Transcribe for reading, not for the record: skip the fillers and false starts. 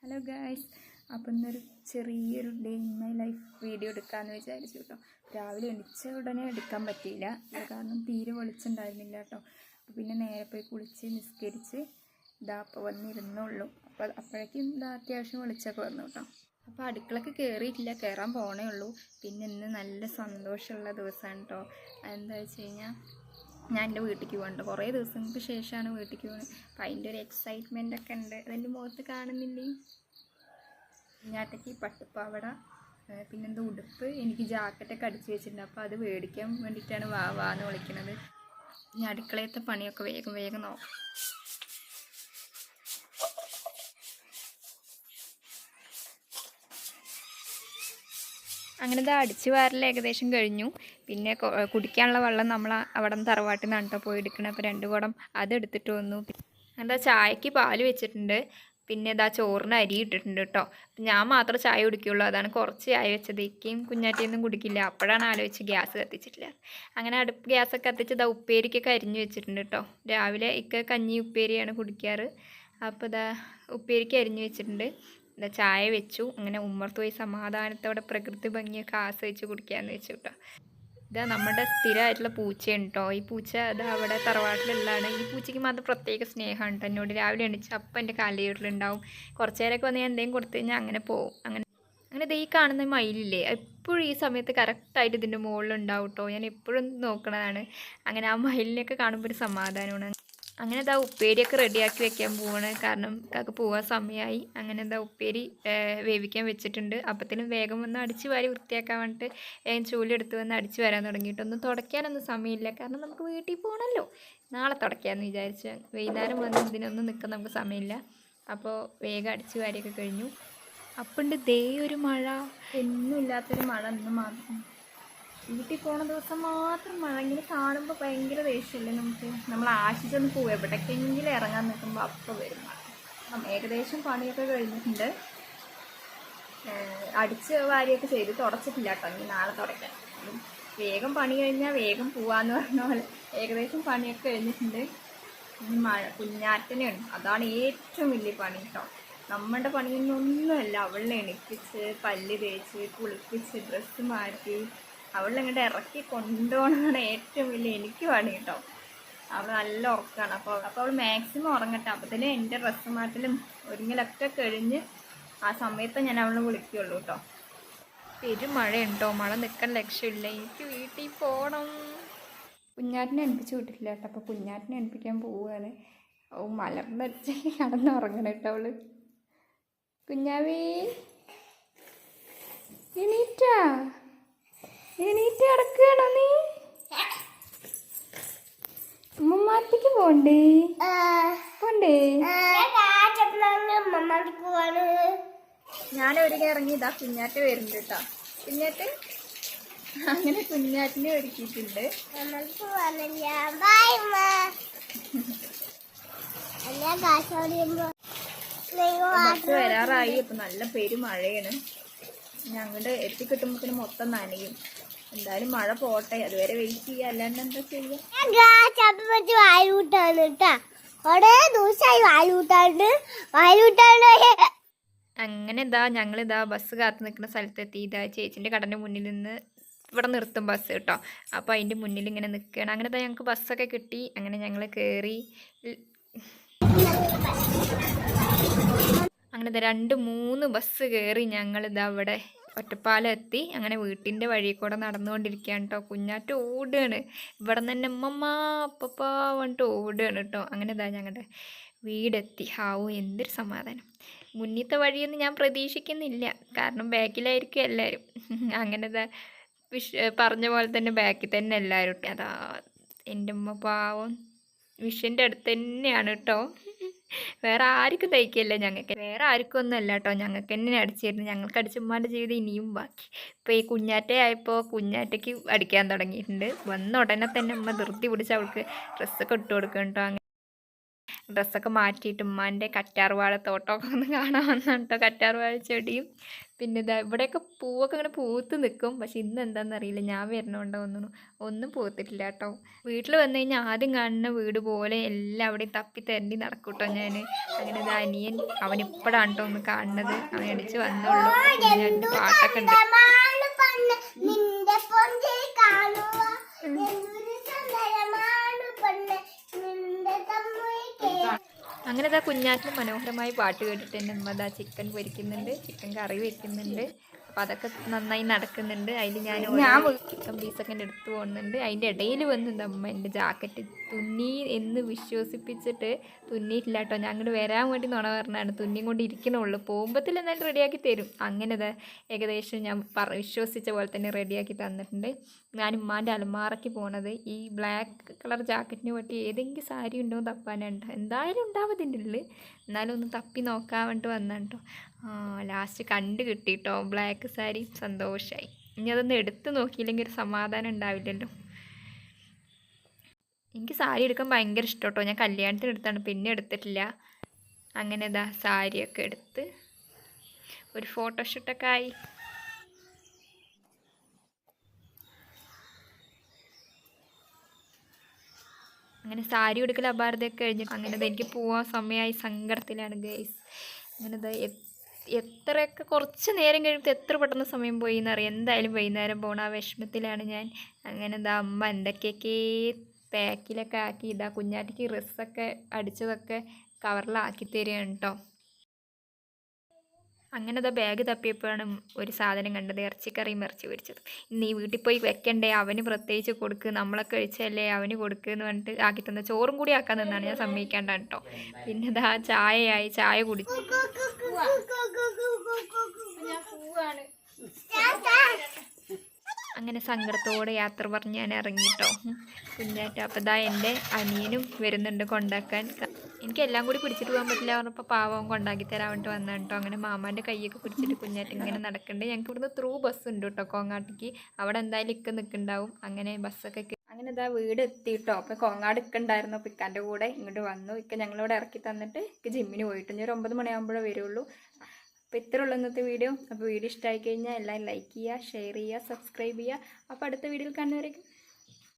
Hello guys, അപ്പം ഇന്നൊരു ചെറിയൊരു day in my life video എടുക്കാമെന്ന് വിചാരിച്ചു കേട്ടോ. രാവിലെ എണീച്ച ഉടനെ എടുക്കാൻ പറ്റിയില്ല, കാരണം തീരെ വെളിച്ചുണ്ടായിരുന്നില്ല കേട്ടോ. അപ്പോൾ പിന്നെ നേരെ പോയി കുളിച്ച് നിസ്കരിച്ച് ഇതാ അപ്പോൾ വന്നിരുന്നുള്ളൂ. അപ്പോൾ അപ്പോഴേക്കും ഇതാ അത്യാവശ്യം വെളിച്ചമൊക്കെ വന്നു കേട്ടോ. അപ്പോൾ അടുക്കളക്ക് കയറിയിട്ടില്ല, കയറാൻ പോണേ ഉള്ളൂ. പിന്നെ ഇന്ന് നല്ല സന്തോഷമുള്ള ദിവസമാണ് കേട്ടോ. എന്താ വെച്ച് കഴിഞ്ഞാൽ ഞാൻ എൻ്റെ വീട്ടിലേക്ക് പോകുന്നുണ്ട്. കുറേ ദിവസങ്ങൾക്ക് ശേഷമാണ് വീട്ടിലേക്ക് പോകുന്നത്. അപ്പം അതിൻ്റെ ഒരു എക്സൈറ്റ്മെൻ്റ് ഒക്കെ ഉണ്ട്. അതെൻ്റെ മുഖത്ത് കാണുന്നില്ലേ. ഞാട്ടയ്ക്ക് പട്ടുപ്പാവട, പിന്നെന്താ ഉടുപ്പ്, എനിക്ക് ജാക്കറ്റൊക്കെ അടിച്ച് വെച്ചിട്ടുണ്ട്. അപ്പോൾ അത് മേടിക്കാൻ വേണ്ടിയിട്ടാണ് വാന്ന് വിളിക്കുന്നത്. ഞാൻ അടുക്കളയത്തെ പണിയൊക്കെ വേഗം വേഗം നോക്കാം. അങ്ങനെ ഇത് അടിച്ചു വാരൽ ഏകദേശം കഴിഞ്ഞു. പിന്നെ കുടിക്കാനുള്ള വെള്ളം നമ്മൾ അവിടെ നിന്ന് തറവാട്ടിൽ നിന്നാണ് കേട്ടോ പോയി എടുക്കണം. അപ്പോൾ 2 കുടം അതെടുത്തിട്ട് വന്നു. എന്താ ചായക്ക് പാല് വെച്ചിട്ടുണ്ട്. പിന്നെ ഇതാ ചോറിന് അരി ഇട്ടിട്ടുണ്ട് കേട്ടോ. ഞാൻ മാത്രമേ ചായ കുടിക്കുകയുള്ളൂ, അതാണ് കുറച്ച് ചായ വെച്ചത്. ഇക്കയും കുഞ്ഞാറ്റിയൊന്നും കുടിക്കില്ല. അപ്പോഴാണ് ആലോചിച്ച് ഗ്യാസ് കത്തിച്ചിട്ടില്ല. അങ്ങനെ അടുപ്പ് ഗ്യാസൊക്കെ കത്തിച്ച് ഇതാ ഉപ്പേരിക്കൊക്കെ അരിഞ്ഞ് വെച്ചിട്ടുണ്ട് കേട്ടോ. രാവിലെ ഇക്ക കഞ്ഞി ഉപ്പേരിയാണ് കുടിക്കാറ്. അപ്പോൾ ഇതാ ഉപ്പേരിക്ക് അരിഞ്ഞ് വെച്ചിട്ടുണ്ട്. ഇതാ ചായ വെച്ചു. അങ്ങനെ ഉമ്മർത്ത് പോയി സമാധാനത്തോടെ പ്രകൃതി ഭംഗിയൊക്കെ ആസ്വദിച്ച് കുടിക്കാമെന്ന് വെച്ചു കേട്ടോ. ഇതാ നമ്മുടെ സ്ഥിരമായിട്ടുള്ള പൂച്ചയാണ് കേട്ടോ. ഈ പൂച്ച ഇതാ അവിടെ തറവാട്ടിലുള്ളതാണ്. ഈ പൂച്ചയ്ക്ക് മാത്രം പ്രത്യേക സ്നേഹമാണ് കേട്ടോ. എന്നോട് രാവിലെ എണീച്ച് അപ്പം എൻ്റെ കാലിലോട്ടിലുണ്ടാവും. കുറച്ച് നേരമൊക്കെ വന്ന് ഞാൻ എന്തെങ്കിലും കൊടുത്തു കഴിഞ്ഞാൽ അങ്ങനെ പോവും. അങ്ങനെ ഈ കാണുന്ന മയിലില്ലേ, എപ്പോഴും ഈ സമയത്ത് കറക്റ്റായിട്ട് ഇതിൻ്റെ മുകളിലുണ്ടാവും കേട്ടോ. ഞാൻ എപ്പോഴും നോക്കണതാണ്. അങ്ങനെ ആ മയിലിനെയൊക്കെ കാണുമ്പോൾ ഒരു സമാധാനമാണ്. അങ്ങനെ ഇതാ ഉപ്പേരിയൊക്കെ റെഡിയാക്കി വെക്കാൻ പോവാണ്, കാരണം കാക്ക് പോകാൻ സമയമായി. അങ്ങനെ എന്താ ഉപ്പേരി വേവിക്കാൻ വെച്ചിട്ടുണ്ട്. അപ്പത്തിനും വേഗം വന്ന് അടിച്ച് വാരി വൃത്തിയാക്കാൻ വേണ്ടിയിട്ട് ചൂലെടുത്ത് വന്ന് അടിച്ച് വരാൻ തുടങ്ങിയിട്ടൊന്നും തുടയ്ക്കാനൊന്നും സമയമില്ല, കാരണം നമുക്ക് വീട്ടിൽ പോകണമല്ലോ. നാളെ തുടയ്ക്കാമെന്ന് വിചാരിച്ചു. വൈകുന്നേരം വന്ന് ഇതിനൊന്നും നിൽക്കാൻ നമുക്ക് സമയമില്ല. അപ്പോൾ വേഗം അടിച്ച് വാരിയൊക്കെ കഴിഞ്ഞു. അപ്പുണ്ട് ദേ ഒരു മഴ, എന്നും ഇല്ലാത്തൊരു മഴ ഇന്ന് മാത്രം. വീട്ടിൽ പോണ ദിവസം മാത്രം മഴ. ഇങ്ങനെ കാണുമ്പോൾ ഭയങ്കര ദേഷ്യമല്ലേ നമുക്ക്. നമ്മൾ ആശിച്ചൊന്ന് പോവുക, എവിടേക്കെങ്കിലും ഇറങ്ങാൻ നിൽക്കുമ്പോൾ അപ്പോൾ വരും മഴ. ഏകദേശം പണിയൊക്കെ കഴിഞ്ഞിട്ടുണ്ട്. അടിച്ച് വാരിയൊക്കെ ചെയ്ത് തുടച്ചിട്ടില്ല കേട്ടോ. ഇനി നാളെ തുടയ്ക്കാം. വേഗം പണി കഴിഞ്ഞാൽ വേഗം പോവാന്ന് പറഞ്ഞ പോലെ ഏകദേശം പണിയൊക്കെ കഴിഞ്ഞിട്ടുണ്ട്. ഇനി മഴ കുഞ്ഞാറ്റനെയാണ്, അതാണ് ഏറ്റവും വലിയ പണി കേട്ടോ. നമ്മുടെ പണിയൊന്നുമല്ല. അവളെ എണിപ്പിച്ച് പല്ല് തേച്ച് കുളിപ്പിച്ച് ഡ്രസ്സ് മാറ്റി അവളിങ്ങോട്ട് ഇറക്കി കൊണ്ടുപോകണമെന്നാണ് ഏറ്റവും വലിയ എനിക്ക് പണി കേട്ടോ. അവൾ നല്ല ഉറക്കമാണ്. അപ്പോൾ അവൾ മാക്സിമം ഉറങ്ങട്ടെ. അപ്പോൾ തന്നെ എൻ്റെ ഡ്രസ്സ് മാറ്റലും ഒരുങ്ങലൊക്കെ കഴിഞ്ഞ് ആ സമയത്ത് ഞാൻ അവളെ വിളിക്കുകയുള്ളൂ കേട്ടോ. പെരുമഴയുണ്ടോ, മഴ നിൽക്കാൻ ലക്ഷ്യമില്ല. എനിക്ക് വീട്ടിൽ പോകണം. കുഞ്ഞാറ്റിനെ എണിപ്പിച്ച് വിട്ടിട്ടില്ല കേട്ടോ. അപ്പോൾ കുഞ്ഞാറ്റിനെ എണിപ്പിക്കാൻ പോവുകയാണ്. ഓ മലർന്നടിച്ച് കിടന്നുറങ്ങണം കേട്ടോ അവള്. കുഞ്ഞാവേ എണീറ്റാ, എണീറ്റ് കിടക്കുകയാണോ നീ? ഉമ്മമാറ്റിക്ക് പോണ്ടേ? പോണ്ടേ? ഞാൻ ഒരുങ്ങി ഇറങ്ങി. ഇതാ കുഞ്ഞാറ്റ വരുന്നുണ്ട് കേട്ടോ. കുഞ്ഞാറ്റ് അങ്ങനെ കുഞ്ഞാറ്റിനെ ഒരുക്കിയിട്ടുണ്ട്. ബസ് വരാറായി. അപ്പൊ നല്ല പെരുമഴയാണ്. ഞങ്ങളുടെ എത്തിക്കിട്ടുമ്പോഴത്തേന് മൊത്തം നനയും. എന്തായാലും മഴ പോട്ടെ, അതുവരെ വെയിറ്റ് ചെയ്യുക, അല്ലാണ്ട് എന്താ ചെയ്യുക. അങ്ങനെ ഇതാ ഞങ്ങളിതാ ബസ് കാത്തു നിൽക്കുന്ന സ്ഥലത്തെത്തി. ഇതാ ചേച്ചിൻ്റെ കടൻ്റെ മുന്നിൽ നിന്ന് ഇവിടെ നിർത്തും ബസ് കേട്ടോ. അപ്പോൾ അതിൻ്റെ മുന്നിൽ ഇങ്ങനെ നിൽക്കുകയാണ്. അങ്ങനെ ഇതാ ഞങ്ങൾക്ക് ബസ്സൊക്കെ കിട്ടി. അങ്ങനെ ഞങ്ങൾ കയറി. അങ്ങനെ 2-3 ബസ് കയറി ഞങ്ങളിതാ അവിടെ ഒറ്റപ്പാലം എത്തി. അങ്ങനെ വീട്ടിൻ്റെ വഴി കൂടെ നടന്നുകൊണ്ടിരിക്കുകയാണ് കേട്ടോ. കുഞ്ഞാറ്റ് ഓടുകയാണ്. ഇവിടെ നിന്ന് തന്നെ അമ്മമ്മ അപ്പപ്പ പറഞ്ഞിട്ട് ഓടുകയാണ് കേട്ടോ. അങ്ങനെ ഇതാ ഞങ്ങളുടെ വീടെത്തി. ഹാവൂ എന്തൊരു സമാധാനം. മുന്നത്തെ വഴിയൊന്നും ഞാൻ പ്രതീക്ഷിക്കുന്നില്ല, കാരണം ബാക്കിലായിരിക്കും എല്ലാവരും. അങ്ങനെ ഇതാ പറഞ്ഞ പോലെ തന്നെ ബാക്കിൽ തന്നെ എല്ലാവരും. അതാ എൻ്റെ അമ്മ പാവം വിഷൻ്റെ അടുത്ത് തന്നെയാണ് കേട്ടോ. വേറെ ആർക്കും തയ്ക്കില്ല, ഞങ്ങൾക്ക് വേറെ ആർക്കും ഒന്നുമല്ല കേട്ടോ. ഞങ്ങൾക്ക് തന്നെ അടിച്ചിരുന്നു. ഞങ്ങൾക്ക് അടിച്ചുമ്മാൻ്റെ ജീവിതം ഇനിയും ബാക്കി. ഇപ്പോൾ ഈ കുഞ്ഞാറ്റ ആയപ്പോൾ കുഞ്ഞാറ്റയ്ക്ക് അടിക്കാൻ തുടങ്ങിയിട്ടുണ്ട്. വന്ന ഉടനെ തന്നെ അമ്മ ധൃതി പിടിച്ച് അവൾക്ക് ഡ്രസ്സൊക്കെ ഇട്ട് കൊടുക്കും കേട്ടോ. ഡ്രസ്സൊക്കെ മാറ്റിയിട്ട് ഉമ്മാൻ്റെ കറ്റാർവാഴ തോട്ടമൊക്കെ ഒന്ന് കാണാൻ വന്നാണ് കേട്ടോ. കറ്റാർവാഴ ചെടിയും പിന്നെ ഇതാ ഇവിടെയൊക്കെ പൂവൊക്കെ ഇങ്ങനെ പൂത്ത് നിൽക്കും. പക്ഷെ ഇന്ന് എന്താണെന്ന് അറിയില്ല, ഞാൻ വരണോണ്ടോ ഒന്നും പൂത്തിട്ടില്ല കേട്ടോ. വീട്ടിൽ വന്നു കഴിഞ്ഞാൽ ആദ്യം കാണുന്ന വീട് പോലെ എല്ലാം അവിടെയും തപ്പി തെരണ്ടി നടക്കും കേട്ടോ ഞാൻ. അങ്ങനെ ഇത് അനിയൻ അവനിപ്പോഴാണ് കേട്ടോ ഒന്ന് കാണുന്നത്. അവൻ അടിച്ച് വന്നോളൂ. പിന്നെ പാട്ടൊക്കെ ഉണ്ട്. അങ്ങനെ ഇതാ കുഞ്ഞാറ്റിന് മനോഹരമായി പാട്ട് കേട്ടിട്ട് എൻ്റെ ഉമ്മ ഇതാ ചിക്കൻ പൊരിക്കുന്നുണ്ട്, ചിക്കൻ കറി വെക്കുന്നുണ്ട്. അപ്പോൾ അതൊക്കെ നന്നായി നടക്കുന്നുണ്ട്. അതിൽ ഞാൻ ചിക്കൻ പീസൊക്കെ എൻ്റെ എടുത്ത് പോകുന്നുണ്ട്. അതിൻ്റെ ഇടയിൽ വന്ന് എൻ്റെ അമ്മ എൻ്റെ ജാക്കറ്റ് തുന്നി എന്ന് വിശ്വസിപ്പിച്ചിട്ട് തുന്നിയിട്ടില്ല കേട്ടോ. ഞാൻ അങ്ങോട്ട് വരാൻ വേണ്ടി നുണ പറഞ്ഞാണ്, തുന്നിയും കൊണ്ട് ഇരിക്കണുള്ളൂ. പോകുമ്പത്തിൽ എന്തായാലും റെഡിയാക്കി തരും. അങ്ങനെ ഇതാ ഏകദേശം ഞാൻ വിശ്വസിച്ച പോലെ തന്നെ റെഡിയാക്കി തന്നിട്ടുണ്ട്. ഞാൻ ഉമ്മാൻ്റെ അലമാറയ്ക്ക് പോണത് ഈ ബ്ലാക്ക് കളർ ജാക്കറ്റിന് പറ്റി ഏതെങ്കിലും സാരി ഉണ്ടോ തപ്പാനുണ്ട്. എന്തായാലും ഉണ്ടാവതിൻ്റെ ഉള്ളിൽ, എന്നാലും ഒന്ന് തപ്പി നോക്കാൻ വേണ്ടിയിട്ട് വന്നാണ് കേട്ടോ. ലാസ്റ്റ് കണ്ട് കിട്ടിയിട്ടോ ബ്ലാക്ക് സാരി. സന്തോഷമായി. ഇനി അതൊന്ന് എടുത്ത് നോക്കിയില്ലെങ്കിൽ ഒരു സമാധാനം ഉണ്ടാവില്ലല്ലോ. എനിക്ക് സാരി എടുക്കാൻ ഭയങ്കര ഇഷ്ടം കേട്ടോ. ഞാൻ കല്യാണത്തിന് എടുത്താണ്, പിന്നെ എടുത്തിട്ടില്ല. അങ്ങനെ ഇതാ സാരിയൊക്കെ എടുത്ത് ഒരു ഫോട്ടോഷൂട്ടൊക്കെ ആയി. അങ്ങനെ സാരി എടുക്കൽ അപാരതയൊക്കെ കഴിഞ്ഞിട്ട് അങ്ങനെ എനിക്ക് പോവാൻ സമയമായി. സങ്കടത്തിലാണ് ഗൈസ്. അങ്ങനെ എത്രയൊക്കെ കുറച്ച് നേരം കഴിയുമ്പോൾ എത്ര പെട്ടെന്ന് സമയം പോയി എന്നറിയാം. എന്തായാലും വൈകുന്നേരം പോകണം, ആ വിഷമത്തിലാണ് ഞാൻ. അങ്ങനെ അമ്മ എന്തൊക്കെയൊക്കെ പാക്കിലൊക്കെ ആക്കി കുഞ്ഞാറ്റിക്ക് ഡ്രസ്സൊക്കെ അടിച്ചതൊക്കെ കവറിലാക്കി തരികയാണ് കേട്ടോ. അങ്ങനെ ബാഗ് തപ്പിയപ്പോഴാണ് ഒരു സാധനം കണ്ടത്, ഇറച്ചിക്കറിയും ഇറച്ചി പൊരിച്ചത്. ഇന്ന് ഈ വീട്ടിൽ പോയി വെക്കണ്ടേ, അവന് പ്രത്യേകിച്ച് കൊടുക്ക്, നമ്മളൊക്കെ കഴിച്ചല്ലേ അവന് കൊടുക്കുക എന്ന് പറഞ്ഞിട്ട് ആക്കി തന്ന. ചോറും കൂടി ആക്കാൻ നിന്നാണ്, ഞാൻ സമ്മതിക്കാണ്ടാണ് കേട്ടോ. പിന്നെ ചായയായി, ചായ കുടിച്ചു. അങ്ങനെ സങ്കടത്തോടെ യാത്ര പറഞ്ഞ് ഞാൻ ഇറങ്ങിട്ടോ കുഞ്ഞാറ്റ. അപ്പോൾ എൻ്റെ അനിയനും വരുന്നുണ്ട് കൊണ്ടാക്കാൻ. എനിക്ക് എല്ലാം കൂടി പിടിച്ചിട്ട് പോകാൻ പറ്റില്ല പറഞ്ഞപ്പോൾ പാവം കൊണ്ടാക്കി തരാൻ വേണ്ടി വന്നാണ് കേട്ടോ. അങ്ങനെ മാമാൻ്റെ കൈയൊക്കെ പിടിച്ചിട്ട് കുഞ്ഞാറ്റ ഇങ്ങനെ നടക്കുന്നുണ്ട്. ഞങ്ങൾക്ക് ഇവിടുന്ന് ത്രൂ ബസ് ഉണ്ട് കേട്ടോ കോങ്ങാട്ടിക്ക്. അവിടെ എന്തായാലും നിൽക്കുന്നുണ്ടാവും. അങ്ങനെ ബസ്സൊക്കെ അങ്ങനെ വീട് എത്തിയിട്ടോ. അപ്പോൾ കോങ്ങാട് ഉണ്ടായിരുന്നു. അപ്പോൾ ഇക്കാൻ്റെ കൂടെ ഇങ്ങോട്ട് വന്നു. ഞങ്ങളിവിടെ ഇറക്കി തന്നിട്ട് ജിമ്മിന് പോയിട്ട് ഒരു 9 മണിയാകുമ്പോഴേ വരുള്ളൂ. അപ്പോൾ ഇത്ര ഉള്ളൂ ഇന്നത്തെ വീഡിയോ. അപ്പോൾ വീഡിയോ ഇഷ്ടമായി കഴിഞ്ഞാൽ എല്ലാവരും ലൈക്ക് ചെയ്യുക, ഷെയർ ചെയ്യുക, സബ്സ്ക്രൈബ് ചെയ്യുക. അപ്പോൾ അടുത്ത വീഡിയോയിൽ കാണുന്നവരേക്കും